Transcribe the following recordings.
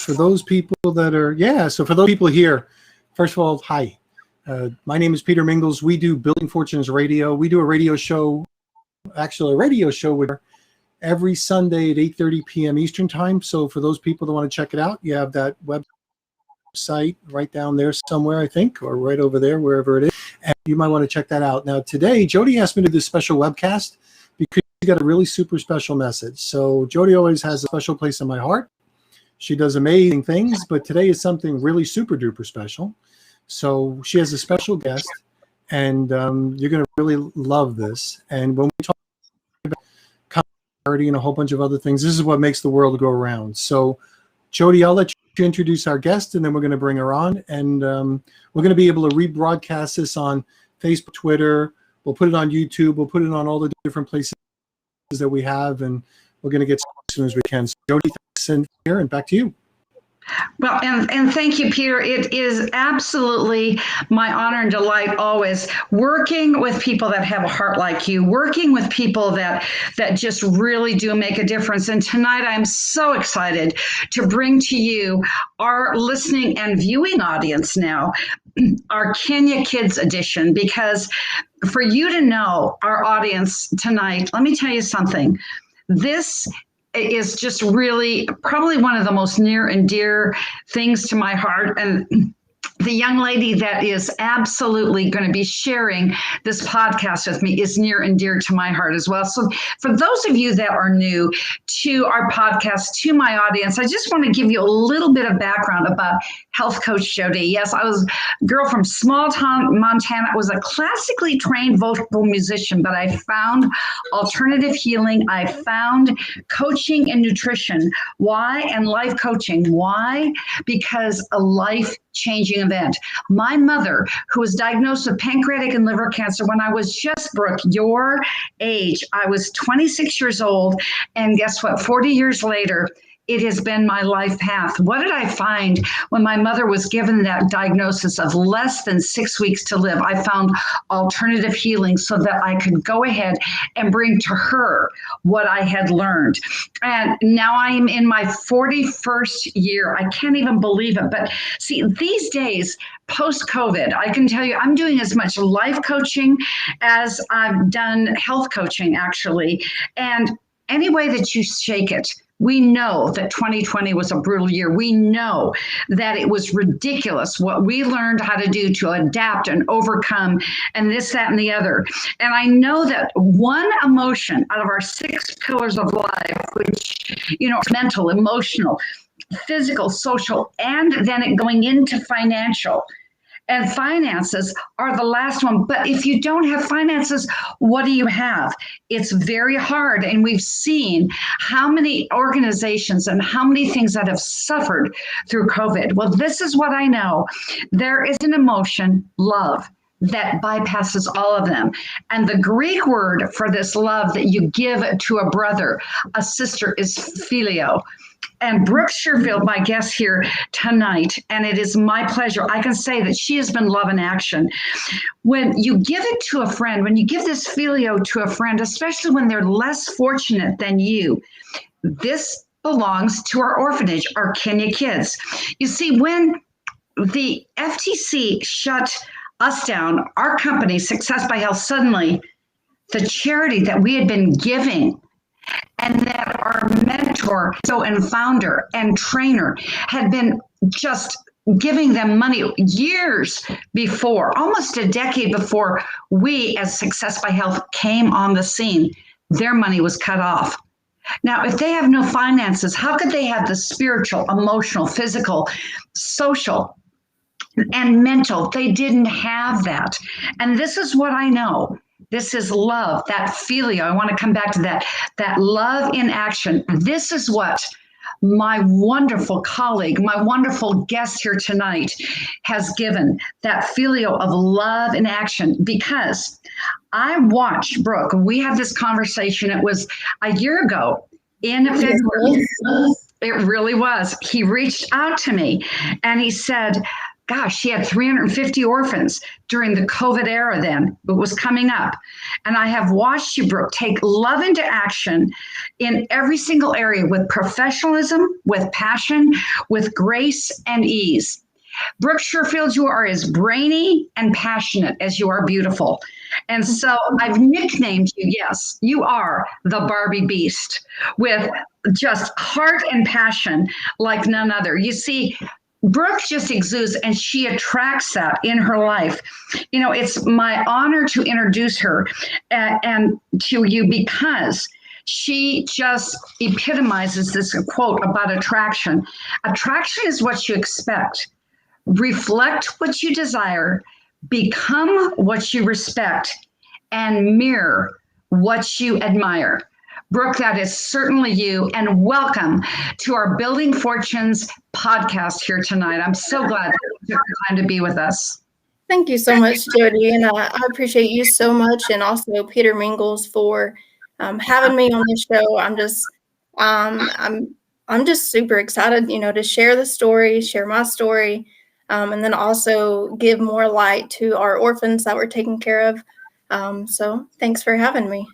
for those people that are, so for those people here, first of all, hi. My name is Peter Mingils. We do Building Fortunes Radio. We do a radio show with every Sunday at 8:30 p.m. Eastern time. So for those people that want to check it out, you have that website right down there somewhere, I think, or right over there, wherever it is. And you might want to check that out. Now, today, Jody asked me to do this special webcast because she got a really super special message. So Jody always has a special place in my heart. She does amazing things, but today is something really super duper special. So she has a special guest, and you're going to really love this. And when we talk about comedy and a whole bunch of other things, this is what makes the world go around. So, Jody, I'll let you introduce our guest, and then we're going to bring her on. And we're going to be able to rebroadcast this on Facebook, Twitter. We'll put it on YouTube. We'll put it on all the different places that we have, and we're going to get as soon as we can. So, Jody, thanks, and back to you. Well, and thank you, Peter. It is absolutely my honor and delight always working with people that have a heart like you, working with people that just really do make a difference. And tonight I'm so excited to bring to you our listening and viewing audience now, our Kenya Kids edition, because for you to know our audience tonight, let me tell you something. This is just really probably one of the most near and dear things to my heart. And the young lady that is absolutely going to be sharing this podcast with me is near and dear to my heart as well. So for those of you that are new to our podcast, to my audience, I just want to give you a little bit of background about Health Coach Jody. Yes, I was a girl from small town Montana. I was a classically trained vocal musician, but I found alternative healing. I found coaching and nutrition. Why? And life coaching. Why? Because a life-changing event. My mother, who was diagnosed with pancreatic and liver cancer when I was just, Brooke, your age. I was 26 years old, and guess what? 40 years later, it has been my life path. What did I find when my mother was given that diagnosis of less than 6 weeks to live? I found alternative healing so that I could go ahead and bring to her what I had learned. And now I am in my 41st year. I can't even believe it. But see, these days, post-COVID, I can tell you I'm doing as much life coaching as I've done health coaching, actually. And any way that you shake it, we know that 2020 was a brutal year. We know that it was ridiculous what we learned how to do to adapt and overcome and this, that, and the other. And I know that one emotion out of our 6 pillars of life, which, mental, emotional, physical, social, and then it going into financial. And finances are the last one. But if you don't have finances, what do you have? It's very hard. And we've seen how many organizations and how many things that have suffered through COVID. Well, this is what I know. There is an emotion, love, that bypasses all of them. And the Greek word for this love that you give to a brother, a sister, is phileo. And Brooke Sherfield, my guest here tonight, and it is my pleasure. I can say that she has been love in action. When you give it to a friend, when you give this phileo to a friend, especially when they're less fortunate than you, this belongs to our orphanage, our Kenya Kids. You see, when the FTC shut us down, our company, Success by Health, suddenly the charity that we had been giving and that our mentor and founder and trainer had been just giving them money years before, almost a decade before we as Success by Health came on the scene, their money was cut off. Now, if they have no finances, how could they have the spiritual, emotional, physical, social, and mental? They didn't have that. And this is what I know. This is love, that phileo. I want to come back to that love in action. This is what my wonderful colleague, my wonderful guest here tonight has given, that phileo of love in action, because I watched Brooke. We had this conversation. It was a year ago in February. It really was. He reached out to me and he said, gosh, she had 350 orphans during the COVID era then. It was coming up. And I have watched you, Brooke, take love into action in every single area with professionalism, with passion, with grace and ease. Brooke Sherfield, you are as brainy and passionate as you are beautiful. And so I've nicknamed you, yes, you are the Barbie Beast with just heart and passion like none other. You see, Brooke just exudes and she attracts that in her life. You know, it's my honor to introduce her and to you because she just epitomizes this quote about attraction. Attraction is what you expect. Reflect what you desire, become what you respect, and mirror what you admire. Brooke, that is certainly you, and welcome to our Building Fortunes podcast here tonight. I'm so glad that you took the time to be with us. Thank you so much, Jody, and I appreciate you so much, and also Peter Mingils for having me on this show. I'm just super excited, to share the story, share my story. And then also give more light to our orphans that we're taking care of. So thanks for having me.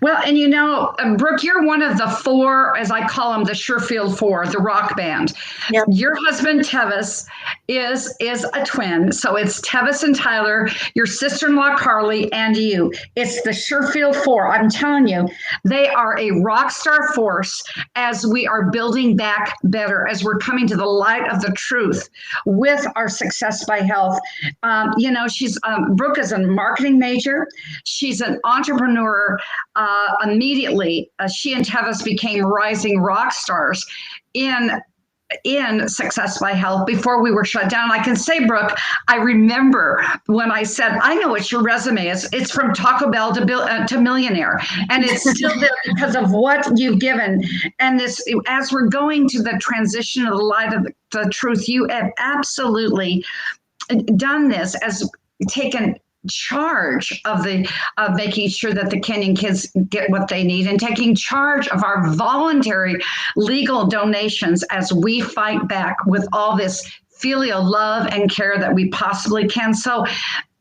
Well, and Brooke, you're one of the four, as I call them, the Sherfield Four, the rock band. Yep. Your husband, Tevis, is a twin. So it's Tevis and Tyler, your sister-in-law, Carly, and you. It's the Sherfield Four. I'm telling you, they are a rock star force as we are building back better, as we're coming to the light of the truth with our Success by Health. Brooke is a marketing major. She's an entrepreneur. Immediately, she and Tevis became rising rock stars in Success by Health before we were shut down. I can say, Brooke, I remember when I said, I know what your resume is. It's from Taco Bell to millionaire. And it's still there because of what you've given. And this, as we're going to the transition of the light of the truth, you have absolutely done this, as taken charge of making sure that the Kenyan kids get what they need, and taking charge of our voluntary legal donations as we fight back with all this filial love and care that we possibly can. So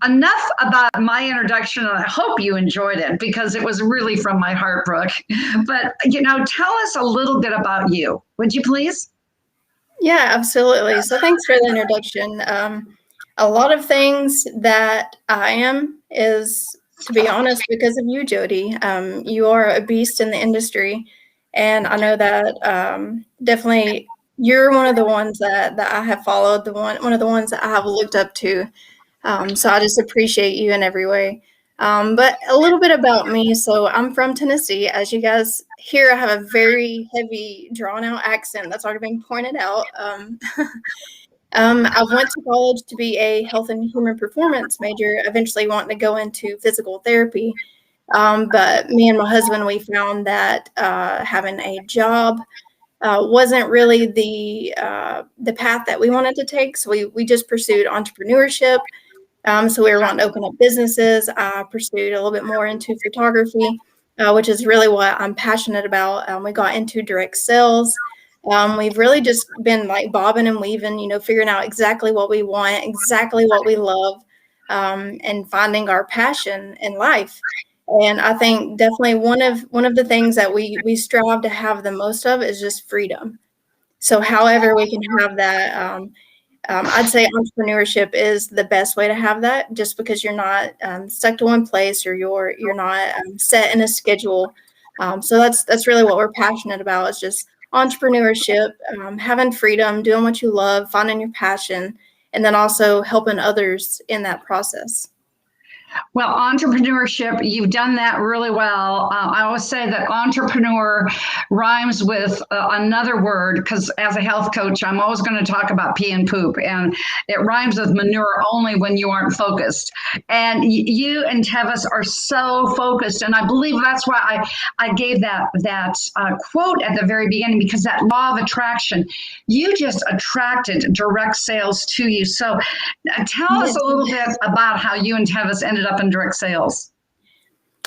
enough about my introduction, and I hope you enjoyed it because it was really from my heart, Brooke. But, tell us a little bit about you, would you please? Yeah, absolutely. So thanks for the introduction. A lot of things that I am is, to be honest, because of you, Jody. You are a beast in the industry, and I know that definitely you're one of the ones that I have followed, one of the ones that I have looked up to. So I just appreciate you in every way. But a little bit about me. So I'm from Tennessee. As you guys hear, I have a very heavy, drawn-out accent that's already been pointed out. I went to college to be a health and human performance major, eventually wanting to go into physical therapy. But me and my husband, we found that having a job wasn't really the path that we wanted to take. So we just pursued entrepreneurship. So we were wanting to open up businesses. I pursued a little bit more into photography, which is really what I'm passionate about. We got into direct sales. We've really just been like bobbing and weaving, figuring out exactly what we want, exactly what we love, and finding our passion in life. And I think definitely one of the things that we strive to have the most of is just freedom. So however we can have that, I'd say entrepreneurship is the best way to have that, just because you're not stuck to one place, or you're not set in a schedule. So that's really what we're passionate about, is just entrepreneurship, having freedom, doing what you love, finding your passion, and then also helping others in that process. Well, entrepreneurship, you've done that really well. I always say that entrepreneur rhymes with another word, because as a health coach, I'm always going to talk about pee and poop, and it rhymes with manure only when you aren't focused. And you and Tevis are so focused, and I believe that's why I gave that quote at the very beginning, because that law of attraction, you just attracted direct sales to you. So tell us a little bit about how you and Tevis ended up in direct sales.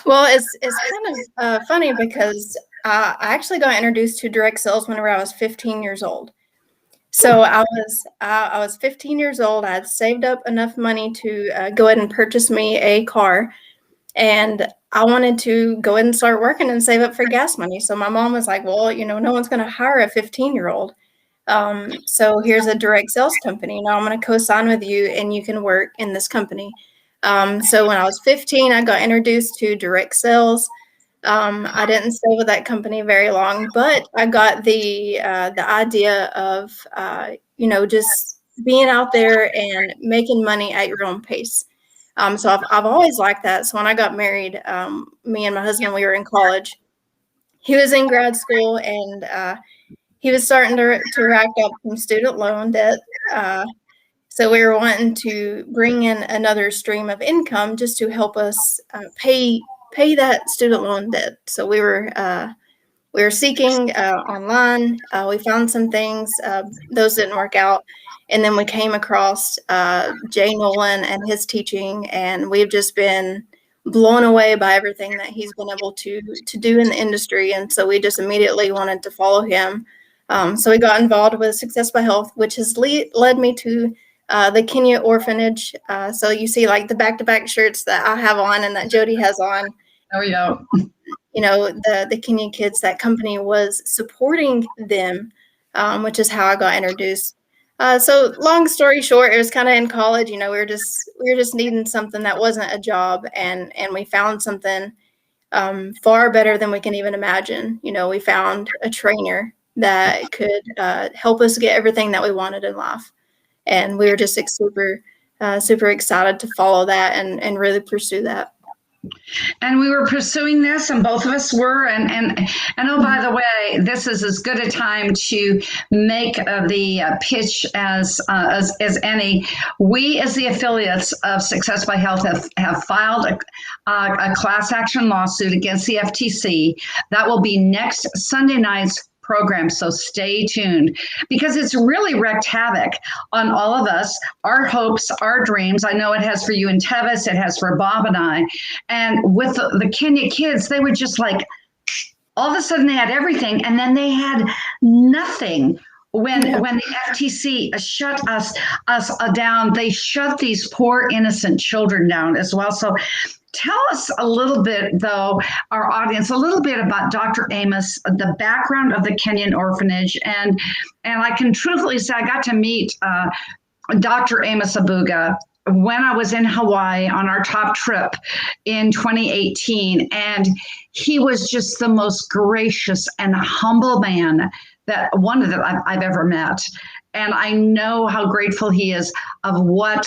Well, it's kind of funny because I actually got introduced to direct sales whenever I was 15 years old. So I was 15 years old. I had saved up enough money to go ahead and purchase me a car, and I wanted to go ahead and start working and save up for gas money. So my mom was like, "Well, no one's going to hire a 15-year-old. So here's a direct sales company. Now I'm going to co-sign with you, and you can work in this company." So when I was 15, I got introduced to direct sales. I didn't stay with that company very long, but I got the idea of just being out there and making money at your own pace. So I've always liked that. So when I got married, me and my husband, we were in college. He was in grad school, and he was starting to rack up some student loan debt. So we were wanting to bring in another stream of income just to help us pay that student loan debt. So we were seeking online. We found some things; those didn't work out, and then we came across Jay Nolan and his teaching, and we've just been blown away by everything that he's been able to do in the industry. And so we just immediately wanted to follow him. So we got involved with Success by Health, which has led me to the Kenya orphanage. So you see like the back-to-back shirts that I have on and that Jody has on. Oh, yeah. The Kenyan kids, that company was supporting them, which is how I got introduced. So long story short, it was kind of in college. We were just needing something that wasn't a job, and we found something far better than we can even imagine. We found a trainer that could help us get everything that we wanted in life. And we were just super excited to follow that and really pursue that. And we were pursuing this, and both of us were. And oh, by the way, this is as good a time to make the pitch as any. We, as the affiliates of Success by Health, have filed a class action lawsuit against the FTC. That will be next Sunday night's program, so stay tuned, because it's really wreaked havoc on all of us, our hopes, our dreams. I know it has for you and Tevis, it has for Bob and I. And with the Kenya kids, they were just like, all of a sudden they had everything, and then they had nothing. When the FTC shut us down, they shut these poor innocent children down as well. So tell us a little bit, though, our audience, a little bit about Dr. Amos, the background of the Kenyan orphanage. And I can truthfully say I got to meet Dr. Amos Abuga when I was in Hawaii on our top trip in 2018. And he was just the most gracious and humble man that I've ever met. And I know how grateful he is of what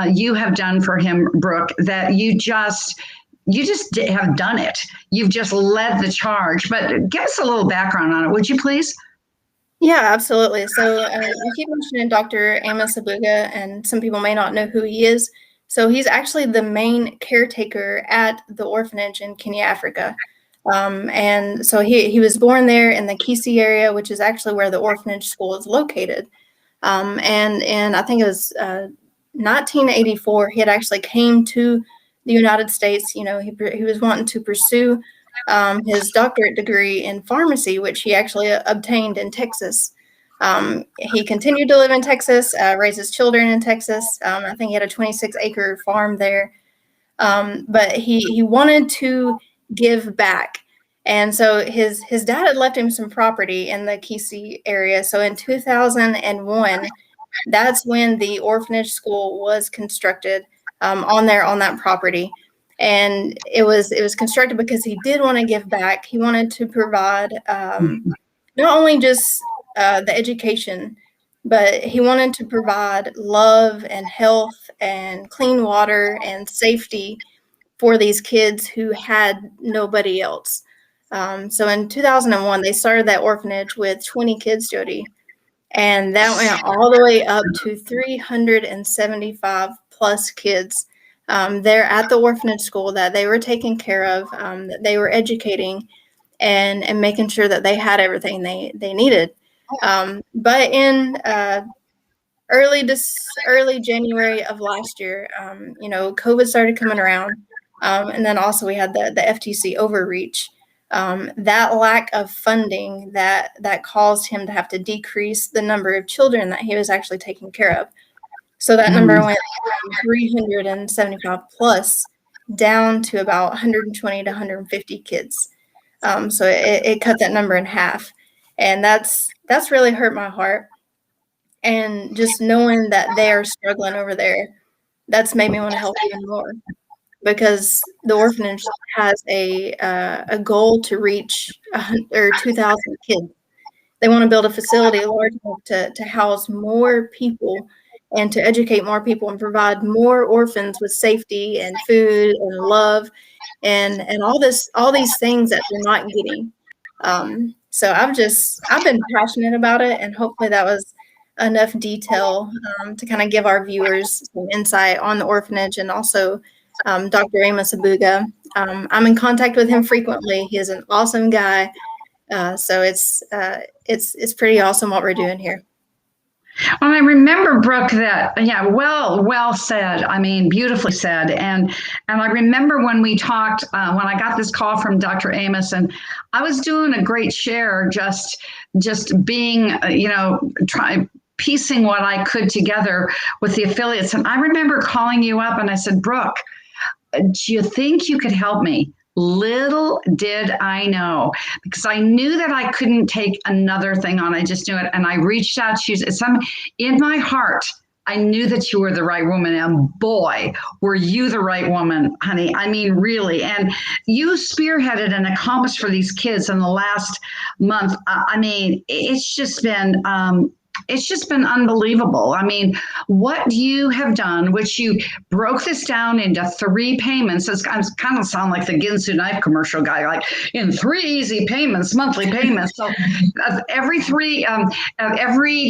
you have done for him, Brooke, that you just have done it. You've just led the charge. But give us a little background on it, would you please? Yeah, absolutely. So you keep mentioning Dr. Amos Abuga, and some people may not know who he is. So he's actually the main caretaker at the orphanage in Kenya, Africa. And so he was born there in the Kisii area, which is actually where the orphanage school is located. And I think it was 1984, he had actually came to the United States. He was wanting to pursue his doctorate degree in pharmacy, which he actually obtained in Texas. He continued to live in Texas, raise his children in Texas. I think he had a 26-acre farm there. But he wanted to give back. And so his dad had left him some property in the Kisii area. So in 2001, that's when the orphanage school was constructed on that property. And it was constructed because he did want to give back. He wanted to provide not only just the education, but he wanted to provide love and health and clean water and safety for these kids who had nobody else. So in 2001, they started that orphanage with 20 kids, Jody, and that went all the way up to 375 plus kids there at the orphanage school that they were taking care of, that they were educating and making sure that they had everything they needed. But in early January of last year, COVID started coming around. And then also we had the FTC overreach. That lack of funding that caused him to have to decrease the number of children that he was actually taking care of. So that number went from 375 plus down to about 120 to 150 kids. So it cut that number in half. And that's really hurt my heart. And just knowing that they are struggling over there, that's made me want to help even more, because the orphanage has a goal to reach 2,000 kids. They want to build a facility large enough to house more people and to educate more people and provide more orphans with safety and food and love and all these things that they're not getting. So I've been passionate about it, and hopefully that was enough detail to kind of give our viewers some insight on the orphanage, and also Dr. Amos Abuga. I'm in contact with him frequently. He is an awesome guy. So it's pretty awesome what we're doing here. Well, I remember, Brooke, that, yeah, well said. I mean, beautifully said. And I remember when we talked, when I got this call from Dr. Amos, and I was doing a great share, just being, piecing what I could together with the affiliates. And I remember calling you up and I said, Brooke, do you think you could help me? Little did I know, because I knew that I couldn't take another thing on. I just knew it. And I reached out to you. In my heart, I knew that you were the right woman. And boy, were you the right woman, honey. I mean, really. And you spearheaded and accomplished for these kids in the last month. I mean, it's just been unbelievable. I mean, what you have done, which you broke this down into 3 payments. It's kind of sound like the Ginsu knife commercial guy, like in 3 easy payments, monthly payments. So every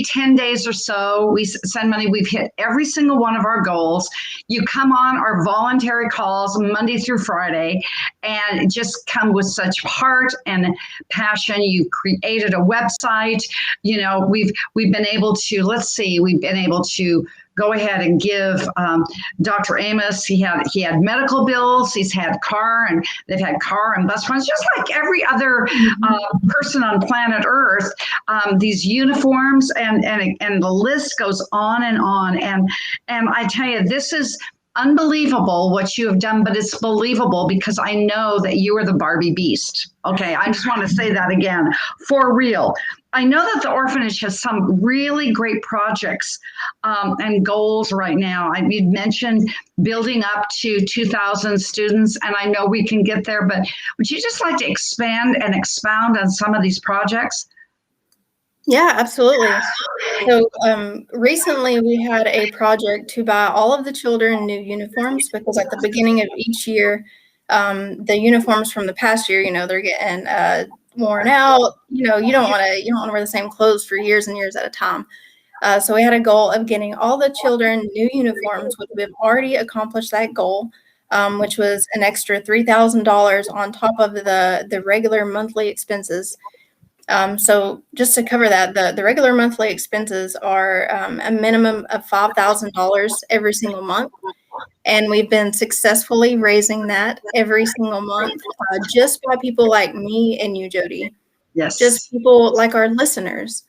10 days or so, we send money. We've hit every single one of our goals. You come on our voluntary calls Monday through Friday, and just come with such heart and passion. You created a website. We've been able to go ahead and give Dr. Amos, he had medical bills, he's had they've had car and bus funds, just like every other person on planet Earth. These uniforms and the list goes on and on. And I tell you, this is unbelievable what you have done, but it's believable because I know that you are the Barbie beast. Okay, I just want to say that again, for real. I know that the orphanage has some really great projects and goals right now. You'd mentioned building up to 2,000 students, and I know we can get there, but would you just like to expand and expound on some of these projects? Yeah, absolutely. So recently we had a project to buy all of the children new uniforms, because at the beginning of each year, the uniforms from the past year, they're getting worn out. You don't want to wear the same clothes for years and years at a time. So we had a goal of getting all the children new uniforms, which we've already accomplished that goal, which was an extra $3,000 on top of the regular monthly expenses. So just to cover that, the regular monthly expenses are a minimum of $5,000 every single month. And we've been successfully raising that every single month, just by people like me and you, Jody. Yes. Just people like our listeners,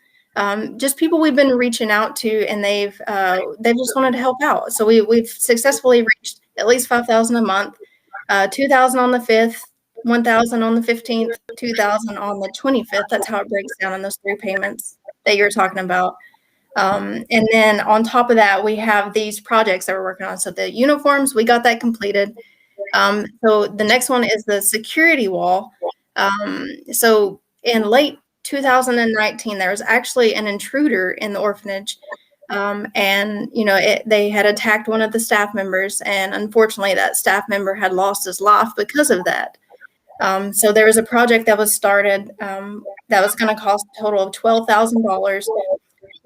just people we've been reaching out to, and they've just wanted to help out. So we've successfully reached at least 5,000 a month, 2,000 on the 5th, 1,000 on the 15th, 2,000 on the 25th. That's how it breaks down in those 3 payments that you're talking about. And then on top of that, we have these projects that we're working on. So the uniforms, we got that completed. So the next one is the security wall. So in late 2019, there was actually an intruder in the orphanage. And they had attacked one of the staff members, and unfortunately that staff member had lost his life because of that. So there was a project that was started that was going to cost a total of $12,000,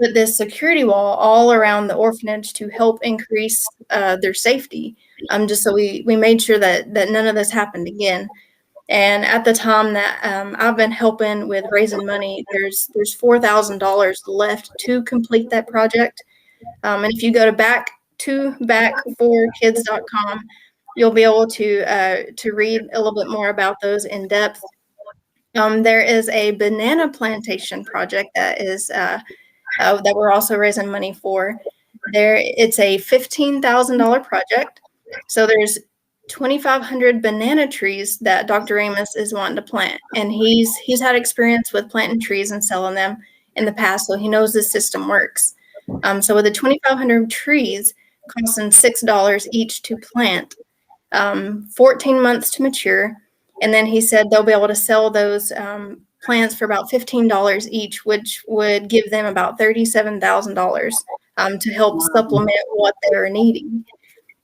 put this security wall all around the orphanage to help increase their safety. Just so we made sure that none of this happened again. And at the time that I've been helping with raising money, there's $4,000 left to complete that project. And if you go to Back2Back4Kids.com, you'll be able to read a little bit more about those in depth. There is a banana plantation project that is that we're also raising money for. It's a $15,000 project. So there's 2,500 banana trees that Dr. Amos is wanting to plant, and he's had experience with planting trees and selling them in the past, so he knows this system works. So with the 2,500 trees costing $6 each to plant, 14 months to mature, and then he said they'll be able to sell those plants for about $15 each, which would give them about $37,000 to help supplement what they're needing.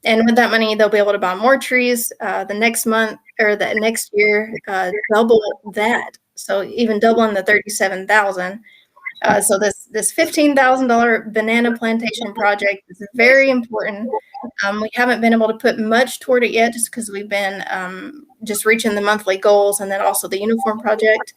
And with that money, they'll be able to buy more trees the next month or the next year, double that. So even doubling the 37,000. So this $15,000 banana plantation project is very important. We haven't been able to put much toward it yet, just because we've been just reaching the monthly goals, and then also the uniform project.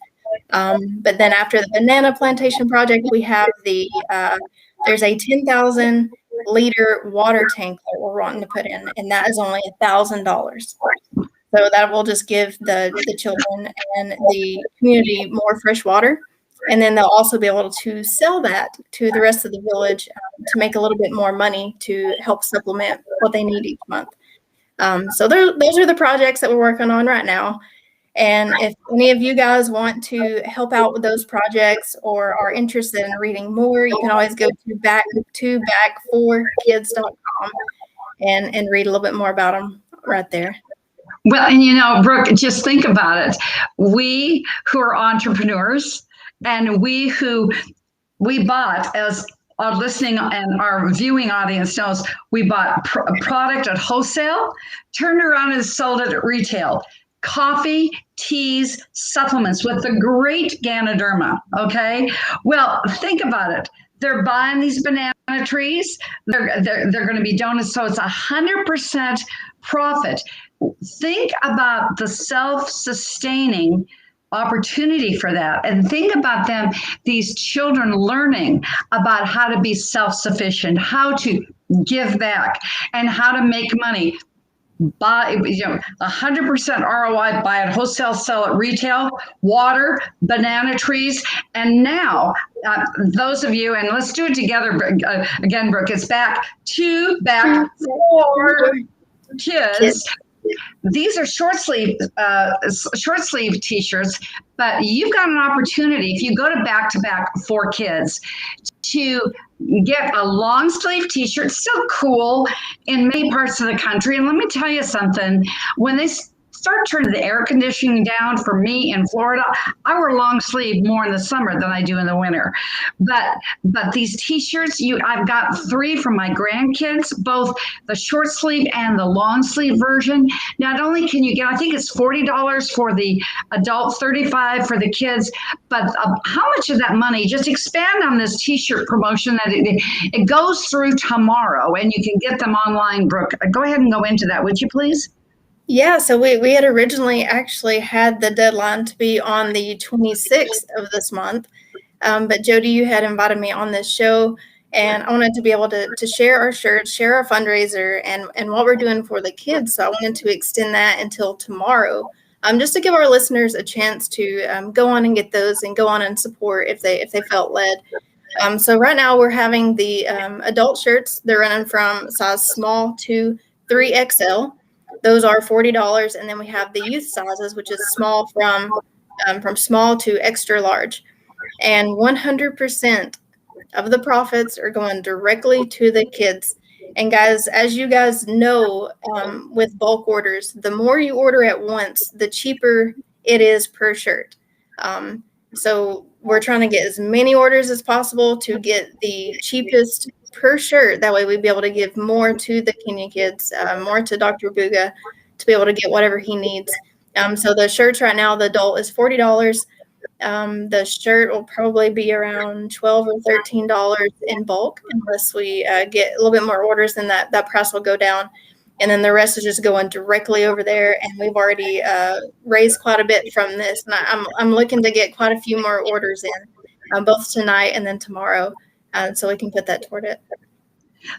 But then after the banana plantation project, we have there's a 10,000 liter water tank that we're wanting to put in, and that is only $1,000. So that will just give the children and the community more fresh water. And then they'll also be able to sell that to the rest of the village to make a little bit more money to help supplement what they need each month. So those are the projects that we're working on right now. And if any of you guys want to help out with those projects or are interested in reading more, you can always go to Back2Back4Kids.com and read a little bit more about them right there. Well, and Brooke, just think about it. We who are entrepreneurs, and we bought, as our listening and our viewing audience knows, we bought a product at wholesale, turned around and sold it at retail. Coffee, teas, supplements with the great Ganoderma. Okay. Well, think about it. They're buying these banana trees. They're going to be donuts. So it's 100% profit. Think about the self-sustaining opportunity for that, and think about these children learning about how to be self-sufficient, how to give back, and how to make money. Buy 100% ROI, buy at wholesale, sell at retail, water, banana trees. And now those of you, and let's do it together again, Brooke, it's Back2Back4Kids. These are short sleeve t-shirts, but you've got an opportunity if you go to Back2Back4Kids to get a long sleeve t-shirt, still cool in many parts of the country. And let me tell you something, when they start turning the air conditioning down for me in Florida, I wear long sleeve more in the summer than I do in the winter. But these t-shirts, I've got 3 from my grandkids, both the short sleeve and the long sleeve version. Not only can you get, I think it's $40 for the adult, $35 for the kids, but how much of that money, just expand on this t-shirt promotion that it goes through tomorrow, and you can get them online. Brooke, go ahead and go into that, would you please? Yeah, so we had originally actually had the deadline to be on the 26th of this month, but Jody, you had invited me on this show, and I wanted to be able to share our shirts, share our fundraiser, and what we're doing for the kids. So I wanted to extend that until tomorrow, just to give our listeners a chance to go on and get those and go on and support if they felt led. So right now we're having the adult shirts. They're running from size small to 3XL. Those are $40, and then we have the youth sizes, which is small from small to extra large, and 100% of the profits are going directly to the kids. And guys, as you guys know, with bulk orders, the more you order at once, the cheaper it is per shirt. So we're trying to get as many orders as possible to get the cheapest per shirt. That way we'd be able to give more to the Kenya kids, more to Dr. Buga, to be able to get whatever he needs. So the shirts right now, the adult is $40. The shirt will probably be around $12 or $13 in bulk, unless we get a little bit more orders, then that price will go down. And then the rest is just going directly over there. And we've already raised quite a bit from this. And I'm looking to get quite a few more orders in, both tonight and then tomorrow, so we can put that toward it.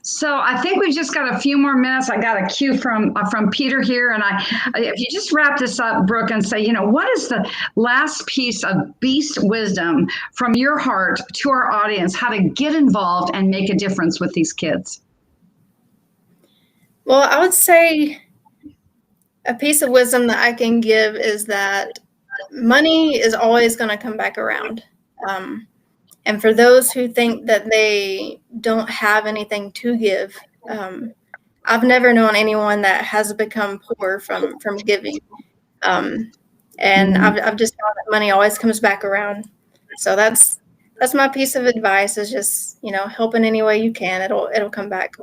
So I think we've just got a few more minutes. I got a cue from Peter here, and if you just wrap this up, Brooke, and say, what is the last piece of beast wisdom from your heart to our audience, how to get involved and make a difference with these kids? Well, I would say a piece of wisdom that I can give is that money is always going to come back around. And for those who think that they don't have anything to give, I've never known anyone that has become poor from giving. And I've just found that money always comes back around. So that's my piece of advice, is just, help in any way you can. It'll come back.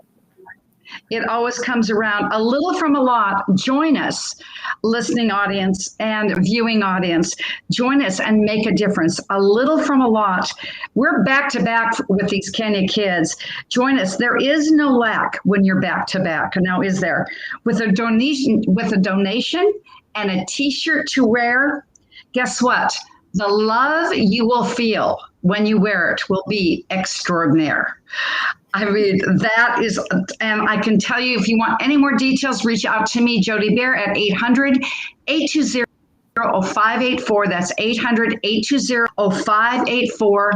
It always comes around. A little from a lot. Join us, listening audience and viewing audience. Join us and make a difference. A little from a lot. We're back to back with these Kenya kids. Join us. There is no lack when you're back to back. Now, is there? With a donation and a t-shirt to wear, guess what? The love you will feel when you wear it will be extraordinary. I mean, that is, and I can tell you, if you want any more details, reach out to me, Jody Baer, at 800-820-0584. That's 800-820-0584.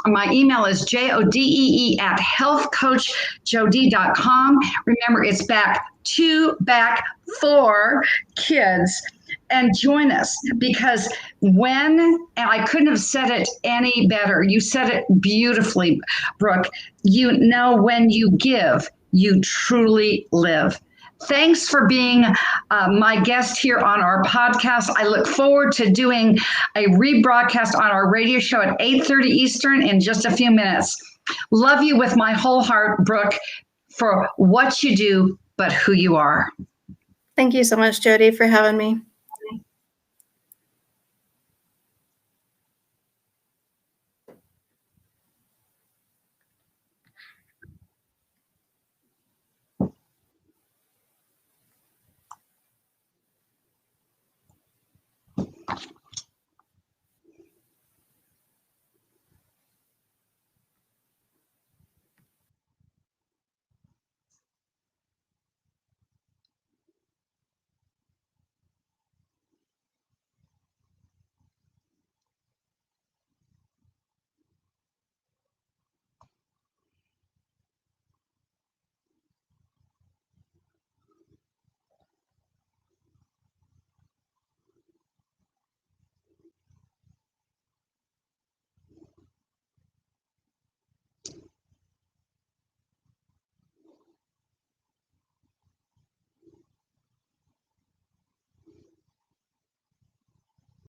My email is jodee@healthcoachjodee.com. Remember, it's Back2Back4Kids. And join us, because and I couldn't have said it any better. You said it beautifully, Brooke. When you give, you truly live. Thanks for being my guest here on our podcast. I look forward to doing a rebroadcast on our radio show at 8:30 Eastern in just a few minutes. Love you with my whole heart, Brooke, for what you do, but who you are. Thank you so much, Jody, for having me.